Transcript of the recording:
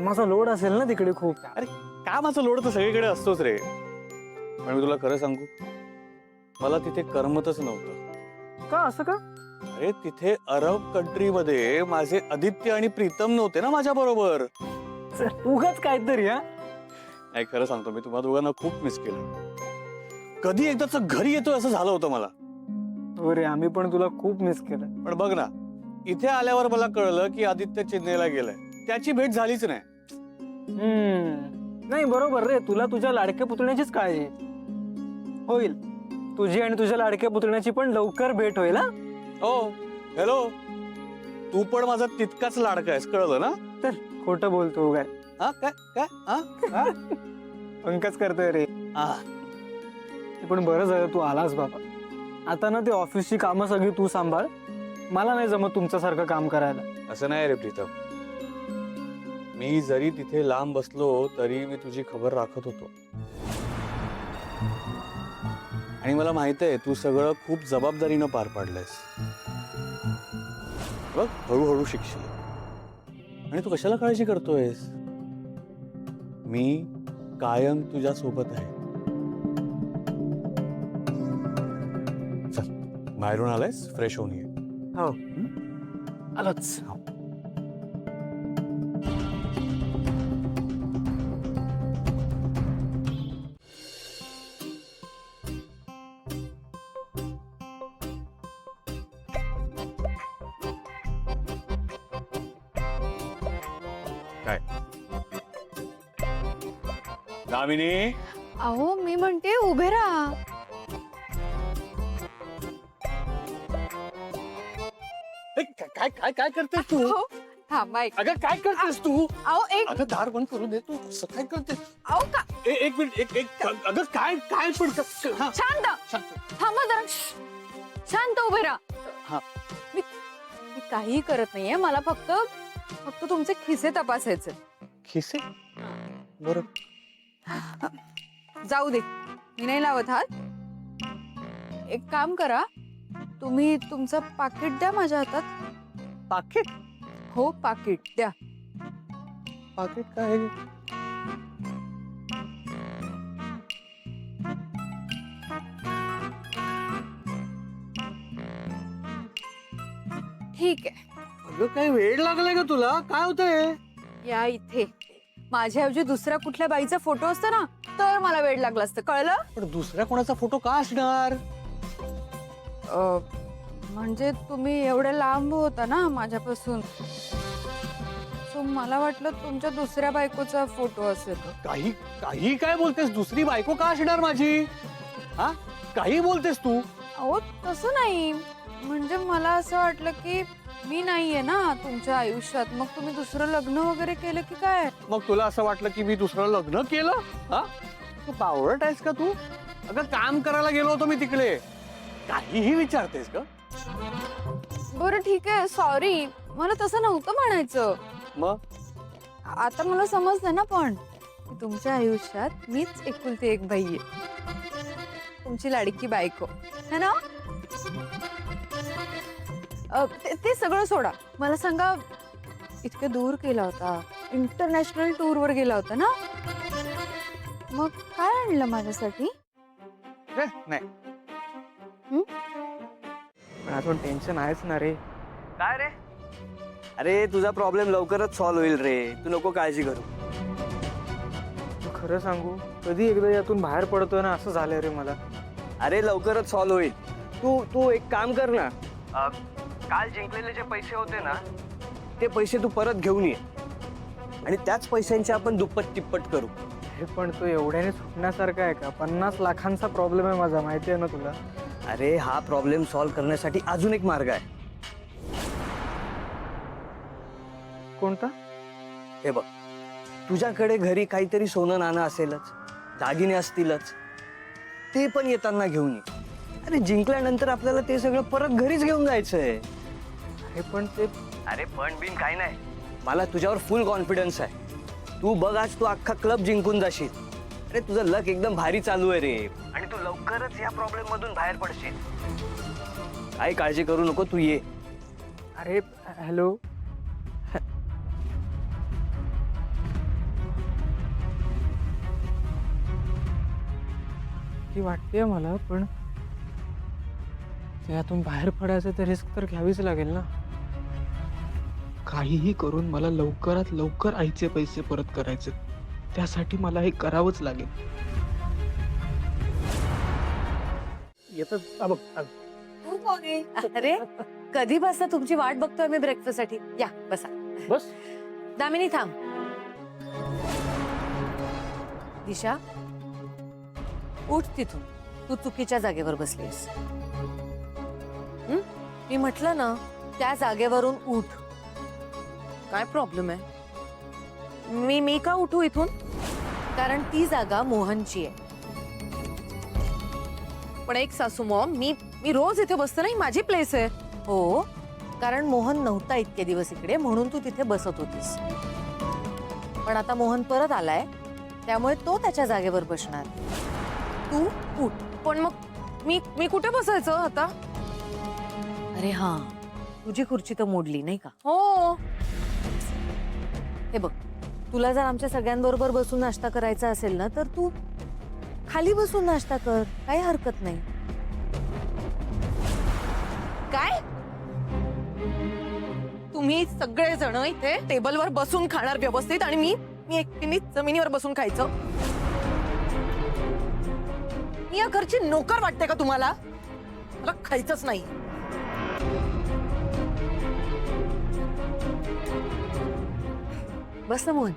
कामाचा लोड असेल ना तिकडे खूप. अरे कामाचा लोड तर सगळीकडे असतोच रे, पण मी तुला खरं सांगू, मला तिथे करमतच नव्हतं. का असं का? अरे तिथे अरब कंट्रीमध्ये माझे आदित्य आणि प्रीतम नव्हते ना माझ्या बरोबर. उगाच काहीतरी. हा नाही खरं सांगतो, मी तुम्हा दोघांना खूप मिस केलं. कधी एकदाच घरी येतोय असं झालं होतं मला. हो रे, आम्ही पण तुला खूप मिस केलं. पण बघ ना, इथे आल्यावर मला कळलं की आदित्य चेन्नईला गेलाय. त्याची भेट झालीच नाही. नाही बरोबर रे, तुला तुझ्या लाडक्या पुतण्याचीच काळजी होईल. तुझी आणि तुझ्या लाडक्या पुतण्याची पण लवकर भेट होईल. हा हो, हॅलो, तू पण माझा तितकाच लाडका आहेस, कळलं ना? तर खोटं बोलतो काय? हा काय काय हा हा? पंकज करतोय रे. हा. पण बरं झालं तू आलास बाबा. आता ना ते ऑफिसची कामं सगळी तू सांभाळ. मला नाही जमत तुमच्यासारखं काम करायला. असं नाही रे प्रीतम, मी जरी तिथे लांब बसलो तरी मी तुझी खबर राखत होतो. आणि मला माहित आहे तू सगळं खूप जबाबदारीनं पार पाडलंयस. बघ, हळूहळू शिकशील. आणि तू कशाला काळजी करतोयस? मी कायम तुझ्या सोबत आहे. चल, बाहेरून आलायस, फ्रेश होऊन ये. हो आलोच. काय दामिनी? अहो मी म्हणते उभे राहा. काय काय काय करतेस तू? अहो, थांबा एक. अगं काय करतेस तू? अहो एक. अगं दार बंद करून दे. तू असं काय करतेस? अहो का एक मिनिट, एक अगं काय काय पण हा, शांत शांत. थांबा जरा. शांत उभे राहा. हा. मी काहीही करत नाहीये. मला फक्त तुमचे खिसे तपासायचे. खिसे? बरं. जाऊ दे, मी नाही लावत हात. एक काम करा, तुम्ही तुमचं पाकिट द्या माझ्या हातात. पाकिट? हो पाकिट द्या. पाकिट काय आहे? ठीक आहे, अगं काय वेळ लागलाय का तुला? काय होतंय? या इथे. माझ्याऐवजी दुसऱ्या कुठल्या बाईचा फोटो असता ना, तर मला वेळ लागला असतं, कळलं? पण दुसऱ्या कोणाचा फोटो का असणार? म्हणजे तुम्ही एवढ्या लांब होता ना माझ्यापासून, सो मला वाटलं तुमच्या दुसऱ्या बायकोचा फोटो असेल. काही काही काय बोलतेस? दुसरी बायको का असणार माझी? हा, काही बोलतेस तू? अहो तसं नाही, म्हणजे मला असं वाटलं की मी नाहीये ना तुमच्या आयुष्यात, मग तुम्ही दुसरं लग्न वगैरे केलं की काय? मग तुला असं वाटलं की मी दुसरं लग्न केलं? हा, तू बावळट आहेस का तू? अगं काम करायला गेलो होतो मी तिकडे. काहीही विचारतेस का? बरं ठीक आहे, सॉरी, मला तसं नव्हतं म्हणायचं. मग आता मला समजलं ना, पण की तुमच्या आयुष्यात मीच एकुलती एक बाई आहे, तुमची लाडकी बायको है ना? ते सगळं सोडा, मला सांगा, इतके दूर केला होता, इंटरनॅशनल टूर वर गेला होता ना, मग काय आणलं माझ्यासाठी? नाही. पण अजून टेन्शन आहेच ना रे. काय रे? अरे तुझा प्रॉब्लेम लवकरच सॉल्व्ह होईल रे, तू नको काळजी करू. तू खरं सांगू, कधी एकदा यातून बाहेर पडतोय ना असं झालंय रे मला. अरे लवकरच सॉल्व्ह होईल. तू तू एक काम कर ना, काल जिंकलेले जे पैसे होते ना, ते पैसे तू परत घेऊन ये आणि त्याच पैशांचे आपण दुप्पट तिप्पट करू. हे पण तो एवढ्याने सुटण्यासारखा आहे का? 50 लाखांचा प्रॉब्लेम आहे माझा, माहिती आहे ना तुला. अरे हा प्रॉब्लेम सॉल्व्ह करण्यासाठी अजून एक मार्ग आहे. कोणता? हे बघ, तुझ्याकडे घरी काहीतरी सोनं नाणं असेलच, दागिने असतीलच, ते पण येताना घेऊन ये. अरे जिंकल्यानंतर आपल्याला ते सगळं परत घरीच घेऊन जायचंय. हे पण ते अरे पण बिन काय नाही, मला तुझ्यावर फुल कॉन्फिडन्स आहे. तू बघ, आज तू अख्खा क्लब जिंकून जाशील. अरे तुझं लक एकदम भारी चालू आहे रे, आणि तू लवकरच या प्रॉब्लेम मधून बाहेर पडशील. काही काळजी करू नको, तू ये. अरे हॅलो, भीती वाटते मला, पण त्यातून बाहेर पडायचं तर रिस्क तर घ्यावीच लागेल ना. काहीही करून मला लवकरात लवकर आईचे पैसे परत करायचे. त्यासाठी मला हे करावंच लागेल. येतं बघ. अरे कधी बसता तुमची वाट बघतोय मी ब्रेकफास्ट साठी. या बसा. बस. दामिनी थांब. दिशा उठ तिथून. तू चुकीच्या जागेवर बसलीस. मी म्हटलं ना त्या जागेवरून उठ. काय प्रॉब्लेम आहे? मी का उठू इथून? कारण ती जागा मोहनची आहे. पण एक सासू मॉम, मी रोज इथे बसते ना, ही माझी प्लेस आहे. हो, कारण मोहन नव्हता इतके दिवस इकडे म्हणून तू तिथे बसत होतीस. पण आता मोहन परत आलाय त्यामुळे तो त्याच्या जागेवर बसणार. तू उठ. पण मग मी कुठे बसायचं आता? अरे हा, तुझी खुर्ची तर मोडली नाही का? हो. हे बघ, तुला जर आमच्या सगळ्यांबरोबर बसून नाश्ता करायचा असेल ना तर तू खाली बसून नाश्ता कर, काही हरकत नाही. काय तुम्ही सगळे जण इथे टेबलवर बसून खाणार व्यवस्थित आणि मी एकटीने जमिनीवर बसून खायचं? मी या घरची नोकर वाटते का तुम्हाला? मला खायचंच नाही. बस ना मोहन.